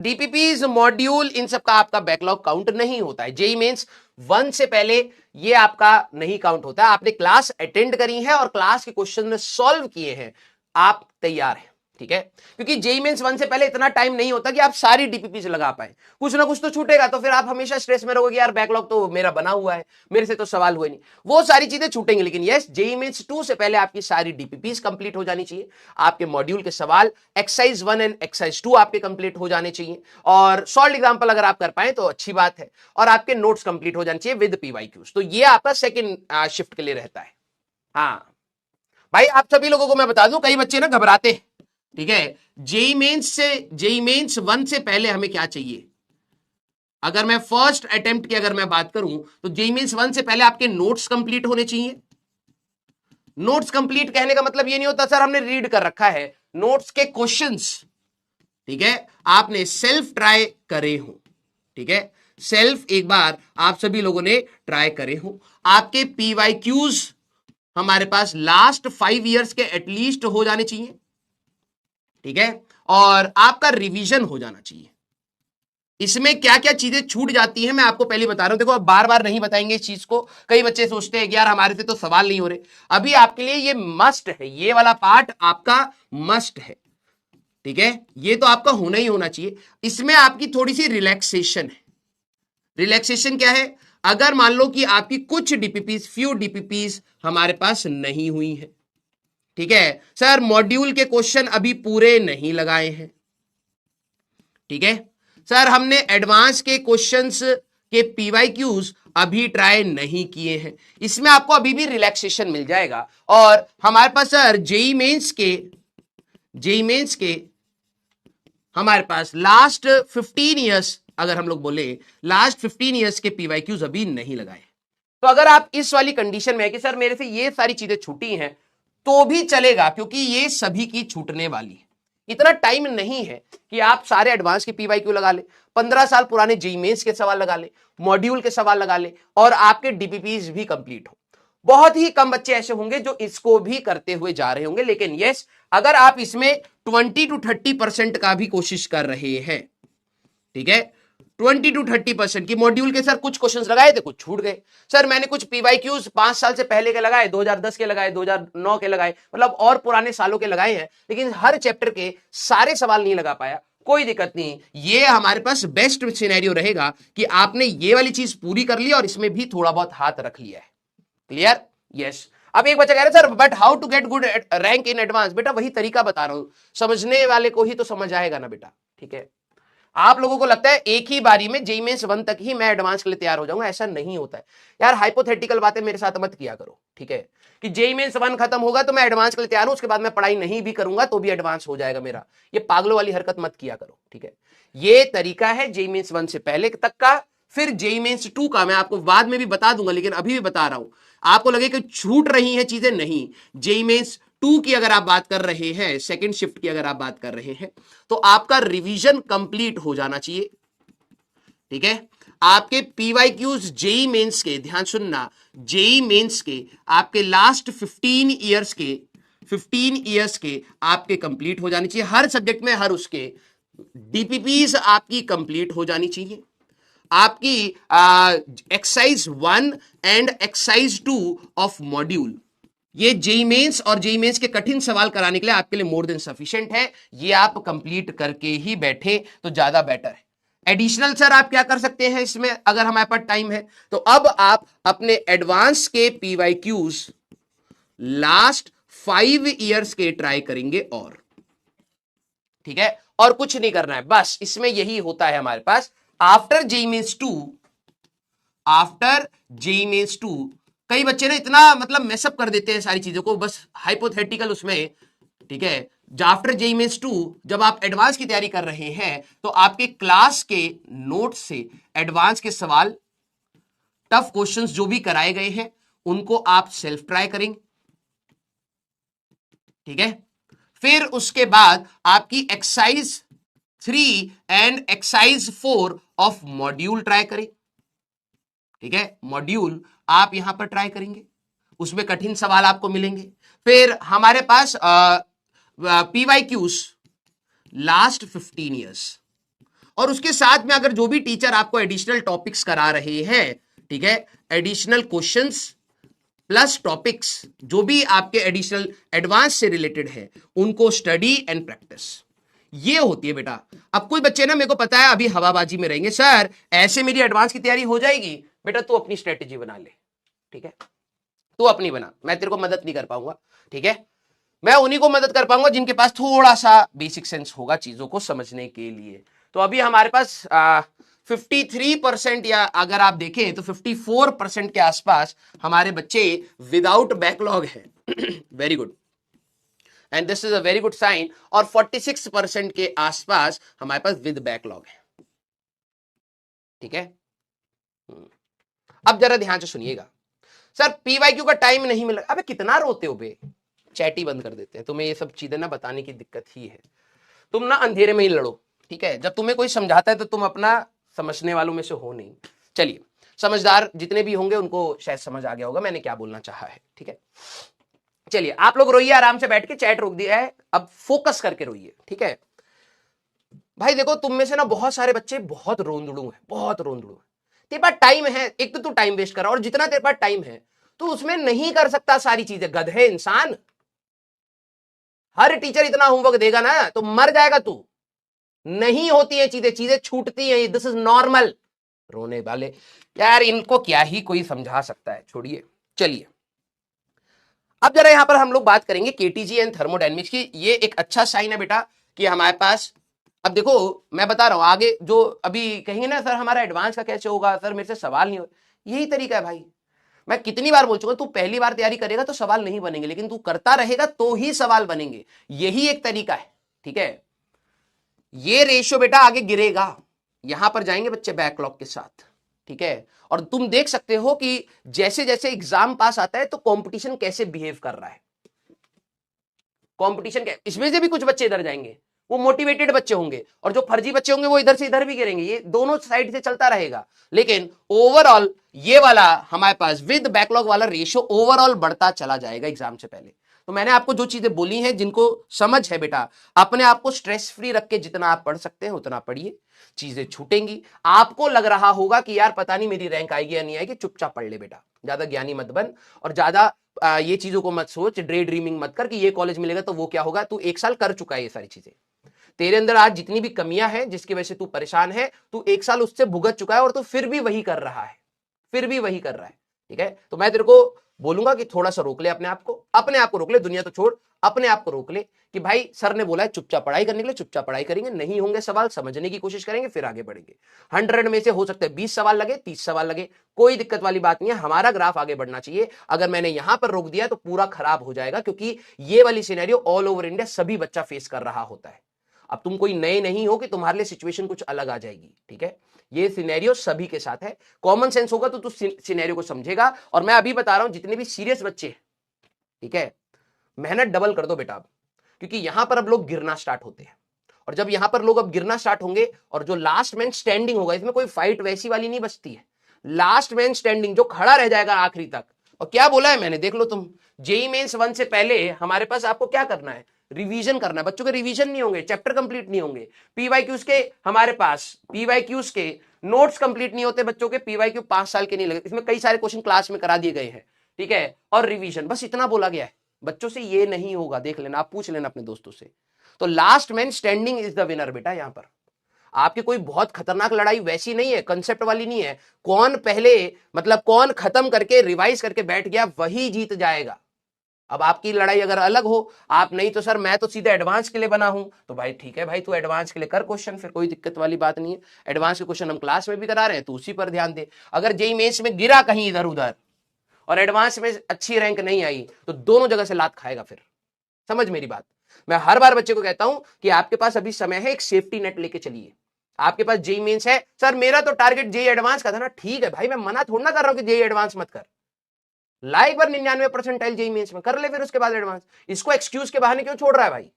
DPPs module in सब का आपका बैकलॉग काउंट नहीं होता है। जेई मेंस 1 से पहले ये आपका नहीं काउंट होता है। आपने क्लास अटेंड करी है और क्लास के क्वेश्चन सॉल्व किए हैं, आप तैयार हैं, ठीक है। क्योंकि जेई मेंस 1 से पहले इतना टाइम नहीं होता कि आप सारी डीपीपी से लगा पाए, कुछ ना कुछ तो छूटेगा, तो फिर आप हमेशा स्ट्रेस में रहोगे, यार बैकलॉग तो मेरा बना हुआ है, मेरे से तो सवाल हुए नहीं, वो सारी चीजें छूटेंगी। लेकिन यस, जेई मेंस 2 से पहले आपकी सारी डीपीपी कंप्लीट हो जानी चाहिए, आपके मॉड्यूल के सवाल एक्सरसाइज 1 एंड एक्सरसाइज 2 आपके कंप्लीट हो जाने चाहिए, और सॉल्व एग्जांपल अगर आप कर पाए तो अच्छी बात है, और आपके नोट्स कंप्लीट हो जाने चाहिए विद पीवाईक्यूज। तो ये आपका सेकंड शिफ्ट के लिए रहता है। हाँ भाई, आप सभी लोगों को मैं बता दूं, कई बच्चे ना घबराते हैं, ठीक है। जेई मेंस 1 से पहले हमें क्या चाहिए? अगर मैं फर्स्ट अटेम्प्ट की अगर मैं बात करूं तो जेई मेंस 1 से पहले आपके नोट्स कंप्लीट होने चाहिए। नोट्स कंप्लीट कहने का मतलब ये नहीं होता सर हमने रीड कर रखा है, नोट्स के क्वेश्चंस, ठीक है, आपने सेल्फ ट्राई करे हो, ठीक है, सेल्फ एक बार आप सभी लोगों ने ट्राई करे हो। आपके पीवाईक्यूज हमारे पास लास्ट 5 इयर्स के एटलीस्ट हो जाने चाहिए, ठीक है, और आपका रिवीजन हो जाना चाहिए। इसमें क्या क्या चीजें छूट जाती हैं मैं आपको पहले बता रहा हूं, देखो अब बार बार नहीं बताएंगे इस चीज को, कई बच्चे सोचते हैं कि यार हमारे से तो सवाल नहीं हो रहे। अभी आपके लिए ये मस्ट है, ये वाला पार्ट आपका मस्ट है, ठीक है, ये तो आपका होना ही होना चाहिए। इसमें आपकी थोड़ी सी रिलैक्सेशन है। रिलैक्सेशन क्या है? अगर मान लो कि आपकी कुछ डीपीपीस, फ्यू डीपीपीस हमारे पास नहीं हुई है, ठीक है, सर मॉड्यूल के क्वेश्चन अभी पूरे नहीं लगाए हैं, ठीक है, सर हमने एडवांस के क्वेश्चंस के पीवाईक्यूज अभी ट्राई नहीं किए हैं, इसमें आपको अभी भी रिलैक्सेशन मिल जाएगा। और हमारे पास सर जेई मेंस के हमारे पास लास्ट 15 इयर्स, अगर हम लोग बोले लास्ट 15 इयर्स के पीवाईक्यूज अभी नहीं लगाए, तो अगर आप इस वाली कंडीशन में है कि सर मेरे से ये सारी चीजें छूटी हैं, तो भी चलेगा, क्योंकि ये सभी की छूटने वाली है। इतना टाइम नहीं है कि आप सारे एडवांस के पीवाईक्यू लगा ले, 15 साल पुराने जेईई मेंस के सवाल लगा ले, मॉड्यूल के सवाल लगा ले, और आपके डीपीपीज भी कंप्लीट हो। बहुत ही कम बच्चे ऐसे होंगे जो इसको भी करते हुए जा रहे होंगे। लेकिन यस, अगर आप इसमें 20 to 30% का भी कोशिश कर रहे हैं, ठीक है, 20 to 30% की मॉड्यूल के सर कुछ क्वेश्चंस लगाए थे, कुछ छूट गए, सर मैंने कुछ पीवाईक्यूज 5 साल से पहले के लगाए, 2010 के लगाए, 2009 के लगाए, मतलब और पुराने सालों के लगाए हैं, लेकिन हर चैप्टर के सारे सवाल नहीं लगा पाया, कोई दिक्कत नहीं। ये हमारे पास बेस्ट सिनेरियो रहेगा कि आपने ये वाली चीज पूरी कर ली और इसमें भी थोड़ा बहुत हाथ रख लिया है। क्लियर? यस। अब एक बच्चा कह रहा है sir but how to get good rank in advance. बेटा वही तरीका बता रहा हूं, समझने वाले को ही तो समझ आएगा ना बेटा, ठीक है। आप लोगों को लगता है एक ही बारी में जेईई मेंस 1 तक ही मैं एडवांस के लिए तैयार हो जाऊंगा, ऐसा नहीं होता है यार। हाइपोथेटिकल बातें मेरे साथ मत किया करो, ठीक है, कि जेईई मेंस 1 खत्म होगा तो मैं एडवांस के लिए तैयार हूं, उसके बाद मैं पढ़ाई नहीं भी करूंगा तो भी एडवांस हो जाएगा मेरा, ये पागलों वाली हरकत मत किया करो, ठीक है। ये तरीका है जेईई मेंस 1 से पहले तक का, फिर जेईई मेंस 2 का मैं आपको बाद में भी बता दूंगा, लेकिन अभी भी बता रहा हूं। आपको लगे कि छूट रही हैं चीजें, नहीं। जेईई मेंस 2 की अगर आप बात कर रहे हैं, सेकंड शिफ्ट की अगर आप बात कर रहे हैं, तो आपका रिवीजन कंप्लीट हो जाना चाहिए, ठीक है। आपके पीवाईक्यूज जेईई मेंस के, ध्यान सुनना, जेईई मेंस के आपके लास्ट 15 इयर्स के आपके कंप्लीट हो जानी चाहिए, हर सब्जेक्ट में, हर उसके डीपीपीज आपकी कंप्लीट हो जानी चाहिए। आपकी exercise 1 and exercise 2 of module, ये जेईई मेंस और जेईई मेंस के कठिन सवाल कराने के लिए आपके लिए मोर देन सफिशिएंट है। ये आप कंप्लीट करके ही बैठे तो ज्यादा बेटर है। एडिशनल सर आप क्या कर सकते हैं इसमें, अगर हमारे पास टाइम है तो अब आप अपने एडवांस के पीवाईक्यूज लास्ट 5 इयर्स के ट्राई करेंगे, और ठीक है, और कुछ नहीं करना है, बस इसमें यही होता है हमारे पास। आफ्टर जेईई मेंस 2 कई बच्चे ना इतना मतलब मेसअप कर देते हैं सारी चीजों को, बस हाइपोथेटिकल उसमें, ठीक है। आफ्टर जेईई मेंस 2 जब आप एडवांस की तैयारी कर रहे हैं तो आपके क्लास के नोट से एडवांस के सवाल, टफ क्वेश्चंस जो भी कराए गए हैं उनको आप सेल्फ ट्राई करेंगे, ठीक है। फिर उसके बाद आपकी exercise 3 and exercise 4 of module try करें, ठीक है, मॉड्यूल आप यहां पर ट्राई करेंगे, उसमें कठिन सवाल आपको मिलेंगे। फिर हमारे पास पीवाईक्यूज लास्ट 15 इयर्स, और उसके साथ में अगर जो भी टीचर आपको एडिशनल टॉपिक्स करा रहे हैं, ठीक है, एडिशनल क्वेश्चंस प्लस टॉपिक्स जो भी आपके एडिशनल एडवांस से रिलेटेड है, उनको स्टडी एंड प्रैक्टिस, ये होती है बेटा। अब कोई बच्चे ना, मेरे को पता है अभी हवाबाजी में रहेंगे, सर ऐसे मेरी एडवांस की तैयारी हो जाएगी। बेटा तू अपनी स्ट्रेटेजी बना ले, ठीक है, तू अपनी बना, मैं तेरे को मदद नहीं कर पाऊंगा, ठीक है। मैं उन्हीं को मदद कर पाऊंगा जिनके पास थोड़ा सा बेसिक सेंस होगा चीजों को समझने के लिए। तो अभी हमारे पास 53% या अगर आप देखें तो 54% के आसपास हमारे बच्चे विदाउट बैकलॉग है। Very good, and this is a very good sign. और 46% के आसपास हमारे पास विद बैकलॉग है, ठीक है। अब जरा ध्यान से सुनिएगा, सर पीवाईक्यू का टाइम नहीं मिला। अबे कितना रोते हो बे, चैट ही बंद कर देते हैं। तुम्हें ये सब चीजें ना बताने की दिक्कत ही है, तुम ना अंधेरे में ही लड़ो, ठीक है। जब तुम्हें कोई समझाता है तो तुम अपना समझने वालों में से हो नहीं। चलिए, समझदार जितने भी होंगे उनको शायद समझ आ गया होगा मैंने क्या बोलना चाहा है, ठीक है। चलिए आप लोग रोइए, आराम से बैठ के, चैट रोक दिया है, अब फोकस करके रोइए, ठीक है। भाई देखो, तुम में से ना बहुत सारे बच्चे बहुत रोंदड़ू हैं, बहुत रोंदड़ू हैं। तेरे पास टाइम है, एक तो तू टाइम वेस्ट कर रहा, और जितना तेरे पास टाइम है तो उसमें नहीं कर सकता सारी चीजें, गधे इंसान। हर टीचर इतना होमवर्क देगा ना तो मर जाएगा तू। नहीं होती है चीजें, चीजें छूटती हैं, दिस इज नॉर्मल। रोने वाले यार, इनको क्या ही कोई समझा सकता है, छोड़िए। चलिए अब जरा यहां पर हम लोग बात करेंगे केटीजी एंड थर्मोडायनेमिक्स की। ये एक अच्छा साइन है बेटा कि हमारे पास, अब देखो मैं बता रहा हूं आगे जो अभी कहेंगे ना, सर हमारा एडवांस का कैसे होगा, सर मेरे से सवाल नहीं हो, यही तरीका है भाई। मैं कितनी बार बोल चुका हूं, तू पहली बार तैयारी करेगा तो सवाल नहीं बनेंगे, लेकिन तू करता रहेगा तो ही सवाल बनेंगे, यही एक तरीका है, ठीक है। ये रेशियो बेटा आगे गिरेगा, यहां पर जाएंगे बच्चे बैकलॉग के साथ, ठीक है। और तुम देख सकते हो कि जैसे जैसे एग्जाम पास आता है तो कंपटीशन कैसे बिहेव कर रहा है, कंपटीशन इसमें से भी कुछ बच्चे इधर जाएंगे, वो मोटिवेटेड बच्चे होंगे, और जो फर्जी बच्चे होंगे वो इधर से इधर भी गिरेंगे, ये दोनों साइड से चलता रहेगा। लेकिन ओवरऑल ये वाला हमारे पास विद बैकलॉग वाला रेशियो ओवरऑल बढ़ता चला जाएगा एग्जाम से पहले। तो मैंने आपको जो चीजें बोली हैं, जिनको समझ है बेटा, अपने आप को स्ट्रेस फ्री रख के जितना आप पढ़ सकते हैं उतना पढ़िए, चीजें छूटेंगी। आपको लग रहा होगा कि यार पता नहीं मेरी रैंक आएगी या नहीं आएगी, चुपचाप पढ़ ले बेटा, ज्यादा ज्ञानी मत बन, और ज्यादा ये चीजों को मत सोच, ड्रे ड्रीमिंग मत कर कि ये कॉलेज मिलेगा तो वो क्या होगा। तू 1 साल कर चुका है ये सारी चीजें, तेरे अंदर आज जितनी भी कमियां हैं जिसकी वजह से तू परेशान है, तू 1 साल उससे भुगत चुका है और तू फिर भी वही कर रहा है, फिर भी वही कर रहा है, ठीक है। तो मैं तेरे को बोलूंगा कि थोड़ा सा रोक ले अपने आप को, अपने आप को रोक ले, दुनिया तो छोड़, अपने आप को रोक ले कि भाई सर ने बोला है चुपचाप पढ़ाई करने के लिए, चुपचाप पढ़ाई करेंगे, नहीं होंगे सवाल समझने की कोशिश करेंगे, फिर आगे बढ़ेंगे। 100 में से हो सकते हैं 20 सवाल लगे, 30 सवाल लगे, कोई दिक्कत वाली बात नहीं है, हमारा ग्राफ आगे बढ़ना चाहिए। अगर मैंने यहां पर रोक दिया तो पूरा खराब हो जाएगा, क्योंकि ये वाली सिनेरियो ऑल ओवर इंडिया सभी बच्चा फेस कर रहा होता है। अब तुम कोई नए नहीं हो कि तुम्हारे लिए सिचुएशन कुछ अलग आ जाएगी, ठीक है। ये सिनेरियो सभी के साथ है, कॉमन सेंस होगा तो तू सिनेरियो को समझेगा। और मैं अभी बता रहा हूं जितने भी सीरियस बच्चे हैं, ठीक है, मेहनत डबल कर दो बेटा अब, क्योंकि यहां पर अब लोग गिरना स्टार्ट होते हैं। और जब यहां पर लोग अब गिरना स्टार्ट होंगे और जो लास्ट मैन स्टैंडिंग होगा, इसमें कोई फाइट वैसी वाली नहीं बचती है, लास्ट मैन स्टैंडिंग जो खड़ा रह जाएगा आखिरी तक। और क्या बोला है मैंने, देख लो तुम, जेईई मेंस 1 से पहले हमारे पास आपको क्या करना है, रिवीजन करना है। बच्चों के रिवीजन नहीं होंगे, चैप्टर कंप्लीट नहीं होंगे, पीवाईक्यूज के हमारे पास पीवाईक्यूज के नोट्स कंप्लीट नहीं होते बच्चों के, पीवाईक्यू 5 साल के नहीं लगे, इसमें कई सारे क्वेश्चन क्लास में करा दिए गए हैं, ठीक है। और रिवीजन, बस इतना बोला गया है। बच्चों से ये नहीं होगा, देख लेना, आप पूछ लेना अपने दोस्तों से। तो last man standing is the winner बेटा। यहां पर आपकी कोई बहुत खतरनाक लड़ाई वैसी नहीं है, कंसेप्ट वाली नहीं है, कौन पहले मतलब कौन खत्म करके रिवाइज करके बैठ गया वही जीत जाएगा। अब आपकी लड़ाई अगर अलग हो, आप नहीं तो सर मैं तो सीधे एडवांस के लिए बना हूं, तो भाई ठीक है भाई, तू एडवांस के लिए कर क्वेश्चन, फिर कोई दिक्कत वाली बात नहीं है। एडवांस के क्वेश्चन हम क्लास में भी करा रहे हैं, तो उसी पर ध्यान दे। अगर जेईई मेंस में गिरा कहीं इधर उधर और एडवांस में अच्छी रैंक नहीं आई तो दोनों जगह से लात खाएगा। फिर समझ मेरी बात, मैं हर बार बच्चे को कहता हूं कि आपके पास अभी समय है, एक सेफ्टी नेट लेके चलिए। आपके पास जेईई मेंस है, सर मेरा तो टारगेट जेईई एडवांस का था ना, ठीक है भाई, मैं मना थोड़ा ना कर रहा हूं कि जेईई एडवांस मत कर, लाइक पर 99% जेईई मेंस में कर ले, फिर उसके बाद एडवांस। इसको एक्सक्यूज के बहाने क्यों छोड़ रहा है भाई।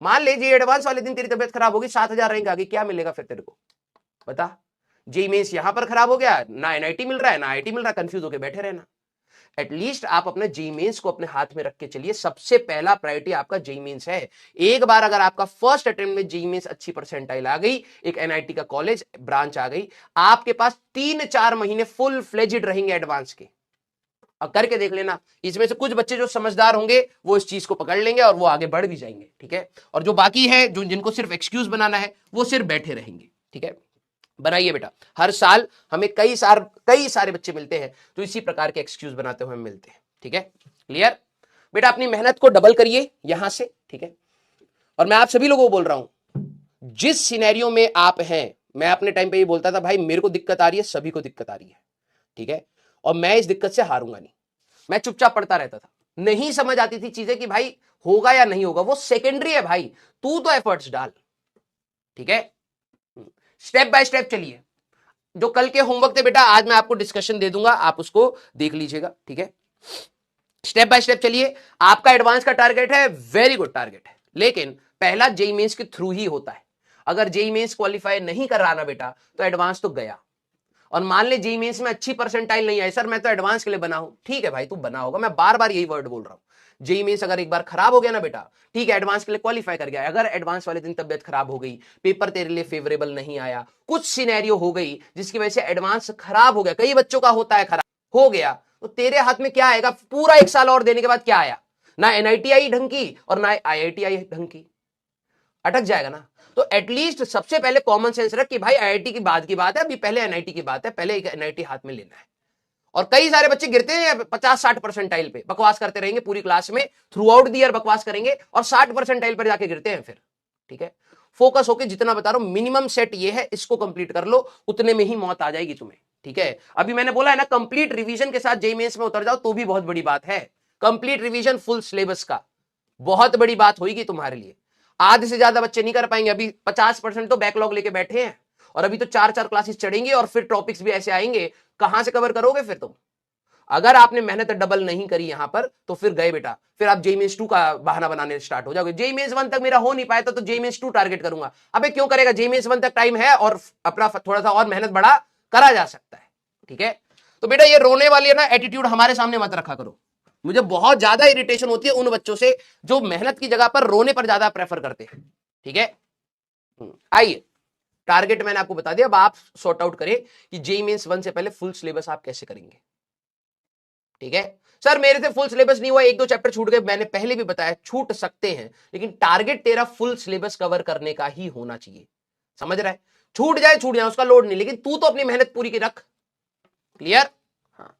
मान ले जेईई एडवांस वाले दिन तेरी तबियत खराब होगी, 7000 रैंक आ गई, क्या मिलेगा फिर तेरे को बता। जेईई मेंस यहां पर खराब हो गया, ना एनआईटी मिल रहा है ना आईआईटी मिल रहा है, कंफ्यूज होकर बैठे रहना। एटलीस्ट आप अपने जेईई मेंस को अपने हाथ में रख के चलिए। सबसे पहला प्रायोरिटी आपका जेईई मेंस है। एक बार अगर आपका फर्स्ट अटेम्प्ट में जेईई मेंस अच्छी परसेंटाइल आ गई, एक एनआईटी का कॉलेज ब्रांच आ गई, आपके पास 3-4 महीने फुल फ्लेजिड रहेंगे एडवांस के। अब करके देख लेना, इसमें से कुछ बच्चे जो समझदार होंगे वो इस चीज को पकड़ लेंगे और वो आगे बढ़ भी जाएंगे, ठीक है। और जो बाकी है, जो जिनको सिर्फ एक्सक्यूज बनाना है, वो सिर्फ बैठे रहेंगे, ठीक है। बनाइए बेटा, हर साल हमें कई सारे बच्चे मिलते हैं तो इसी प्रकार के एक्सक्यूज बनाते हुए मिलते हैं, ठीक है। क्लियर बेटा, अपनी मेहनत को डबल करिए यहां से, ठीक है। और मैं आप सभी लोगों को बोल रहा हूं, जिस सिनेरियो में आप हैं, मैं अपने टाइम पे ये बोलता था भाई मेरे को दिक्कत आ रही है, सभी को दिक्कत आ रही है, ठीक है। और मैं इस दिक्कत से हारूंगा नहीं, मैं चुपचाप पढ़ता रहता था। नहीं समझ आती थी चीजें कि भाई होगा या नहीं होगा, वो सेकेंडरी है भाई, तू तो एफर्ट्स डाल, ठीक है। स्टेप बाय स्टेप चलिए। जो कल के होमवर्क थे बेटा, आज मैं आपको डिस्कशन दे दूंगा, आप उसको देख लीजिएगा, ठीक है। स्टेप बाय स्टेप चलिए। आपका एडवांस का टारगेट है, वेरी गुड टारगेट है, लेकिन पहला जेईई मेंस के थ्रू ही होता है। अगर जेईई मेंस क्वालिफाई नहीं कर रहा ना बेटा, तो एडवांस तो गया। और मान ले जेईई मेंस में अच्छी परसेंटाइल नहीं आई, सर मैं तो एडवांस के लिए बना हूं, ठीक है भाई तू बना होगा, मैं बार बार यही वर्ड बोल रहा हूं। जेईई मेंस अगर एक बार खराब हो गया ना बेटा, ठीक है, एडवांस के लिए क्वालिफाई कर गया। अगर एडवांस वाले दिन तबियत खराब हो गई, पेपर तेरे लिए फेवरेबल नहीं आया, कुछ सिनेरियो हो गई जिसकी वजह से एडवांस खराब हो गया, कई बच्चों का होता है खराब हो गया, तो तेरे हाथ में क्या आएगा? पूरा 1 साल और देने के बाद क्या आया? ना एनआईटी आई ढंग की और ना आईआईटी आई ढंग की, अटक जाएगा ना। तो एटलीस्ट सबसे पहले कॉमन सेंस रख कि भाई आईआईटी की बाद की बात है, अभी पहले एनआईटी की बात है, पहले एक एनआईटी हाथ में लेना है। और कई सारे बच्चे गिरते हैं 50-60 परसेंटाइल पे, बकवास करते रहेंगे पूरी क्लास में, थ्रू आउट द ईयर बकवास करेंगे और 60 परसेंटाइल पर जाके गिरते हैं फिर, ठीक है। फोकस होके, जितना बता रहा हूं मिनिमम सेट ये है, इसको कंप्लीट कर लो, उतने में ही मौत आ जाएगी तुम्हें, ठीक है। अभी मैंने बोला है ना, कंप्लीट रिवीजन के साथ जेईई मेंस में उतर जाओ तो भी बहुत बड़ी बात है। कंप्लीट रिवीजन फुल सिलेबस का बहुत बड़ी बात होगी तुम्हारे लिए। आधे से ज्यादा बच्चे नहीं कर पाएंगे, अभी 50% तो बैकलॉग लेके बैठे हैं, और अभी तो 4-4 क्लासेस चढ़ेंगे और फिर टॉपिक्स भी ऐसे आएंगे, कहां से कवर करोगे फिर तुम? अगर आपने मेहनत डबल नहीं करी यहां पर, तो फिर गए बेटा, फिर आप जेईई मेंस 2 का बहाना बनाने स्टार्ट हो जाओगे। जेईई मेंस 1 तक मेरा हो नहीं पाया था तो जेईई मेंस 2 टारगेट करूंगा। अबे क्यों करेगा? जेईई मेंस 1 तक टाइम है और अपना थोड़ा सा और मेहनत बढ़ा करा जा सकता है, ठीक है। तो बेटा ये रोने वाली है ना एटीट्यूड हमारे सामने मत रखा करो। मुझे बहुत ज्यादा इरिटेशन होती है उन बच्चों से जो मेहनत की जगह पर रोने पर ज्यादा प्रेफर करते हैं, ठीक है। आइए, टारगेट मैंने आपको बता दिया, अब आप सॉर्ट आउट करें कि जेईई मेंस 1 से पहले फुल सिलेबस आप कैसे करेंगे, ठीक है। सर मेरे से फुल सिलेबस नहीं हुआ, 1-2 चैप्टर छूट गए, मैंने पहले भी बताया छूट सकते हैं, लेकिन टारगेट तेरा फुल सिलेबस कवर करने का ही होना चाहिए, समझ रहा है। छूट जाए उसका लोड नहीं, लेकिन तू तो अपनी मेहनत पूरी की रख। क्लियर? हाँ।